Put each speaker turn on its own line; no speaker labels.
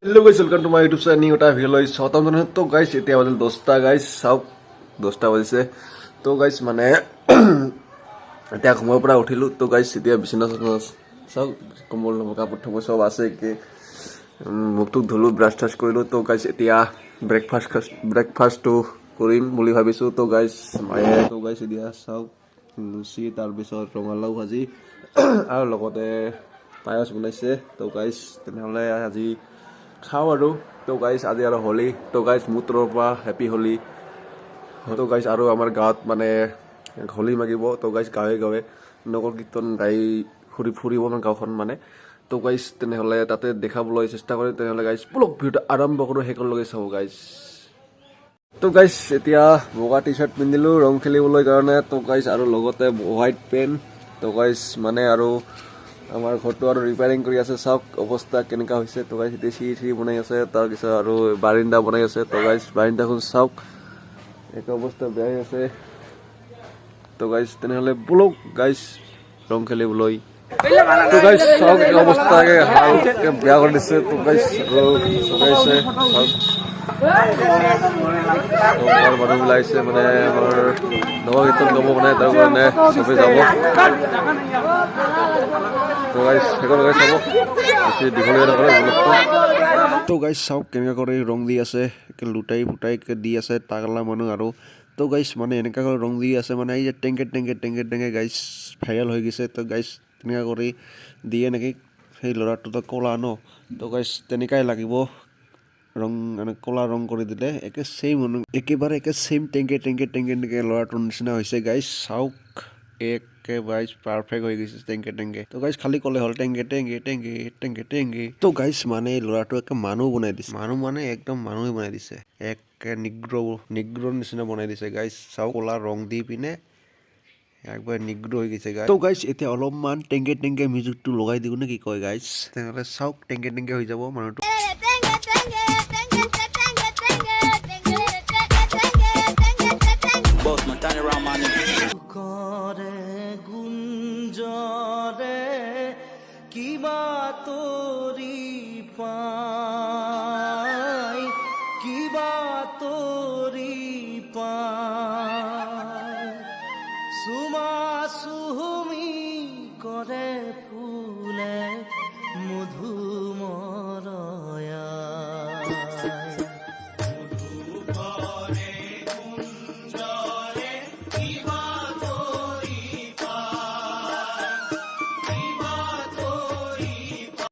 Hello guys, welcome to my YouTube channel. New video is short on to guys. এতিয়া বাজিল 10টা guys. চাওক 10টা বাজিছে তো guys মানে এতিয়া ঘুমৰ পৰা উঠিলো তো guys এতিয়া বিছনা চাওক কম্বল কাপোৰ থব সব আছে কি মুখটো ধুলো ব্ৰাছ টাছ কৰিলো তো guys এতিয়া ব্ৰেকফাষ্ট তো কৰিম বুলি ভাবিছো তো guys মায়ে তো guys এতিয়া চাওক লুচি তাৰ পিছত ৰঙালাও ভাজি আৰু লগতে পায়স বনাইছে তো guys তেনেহলে আজি খাও আৰু তো গাইস আজি আৰু হোলি তো গাইস মুত্ৰৰ পৰা হ্যাপি হোলি তো গাইস আৰু আমাৰ গাঁৱত মানে হোলি মাগিব তো গাইস গাঁৱে নগৰ কীৰ্তন গাই ফুৰিব আমাৰ গাঁওখন মানে তো গাইস তেনেহলে তাতে দেখাবলৈ চেষ্টা কৰি তেনেহলে গাইস ব্লগ ভিডিঅ আৰম্ভ কৰো হেকলগে চাও গাইস তো গাইস এতিয়া বগা টি-শাৰ্ট পিন্ধিলো ৰং খেলিবলৈ কাৰণে তো গাইস আৰু লগতে হোৱাইট পেন তো গাইস মানে আৰু আমাৰ ঘৰটো আৰু ৰিপেয়াৰিং কৰি আছে সব অৱস্থা কেনেকা হৈছে তো গাইস এতিয়া সিৰি বনাই আছে তাৰ পিছত আৰু বাৰিন্দা বনাই আছে তো গাইস বাৰিন্দাখন সব এক অৱস্থা বেয়া আছে তো গাইস তেনেহলে ব্লগ গাইস ৰং খেলিবলৈ তো গাইস সব এক অৱস্থাকে হাল বেয়া কৰি দিছে তো গাইস সগাইছে সব তো মানুহ ওলাইছে মানে আমাৰ নৱগীতন গাব মানে তাৰ কাৰণে সবে যাব তো গাইস হেকলগে চাব বেছি দীঘলীয়া নকৰে তো গাইস চাওক কেনেকা কৰি ৰং দি আছে লুটাই ফুটাই দি আছে টাকলা মানুহ আৰু তো গাইস মানে এনেকা কৰি ৰং দি আছে মানে এই যে টেংকে গাইস ভাইৰেল হৈ গৈছে তো গাইস তেনেকা কৰি দিয়ে নেকি সেই ল'ৰাটো তো ক'লা ন তো গাইস তেনেকাই লাগিব ৰং মানে ক'লা ৰং কৰি দিলে একেবাৰে সেম টেংকে ল'ৰাটোৰ নিচিনা হৈছে গাইস চাওক গাইস পারফেক্ট হৈ গৈছে টেংকে তো গাইস খালি কলে হল টেংকে তো গাইস মানে ল'ৰাটো একে মানুহ বনাই দিছে মানুহ মানে একদম মানুহে বনাই দিছে একে নিগ্ৰৰ নিচিনা বনাই দিছে গাইস চাও ক'লা ৰং দি পিনে একবাৰ নিগ্ৰ হৈ গৈছে গাইস তো গাইস এতিয়া অলপমান টেংকে মিউজিকটো লগাই দিও নে কি কয় গাইস তেনেহলে চাওক টেংকে হৈ যাব মানুহটো
কিবা তোরি পাই কিবা তোরি পাই সুমা সুমি করে ফুলে মধুময়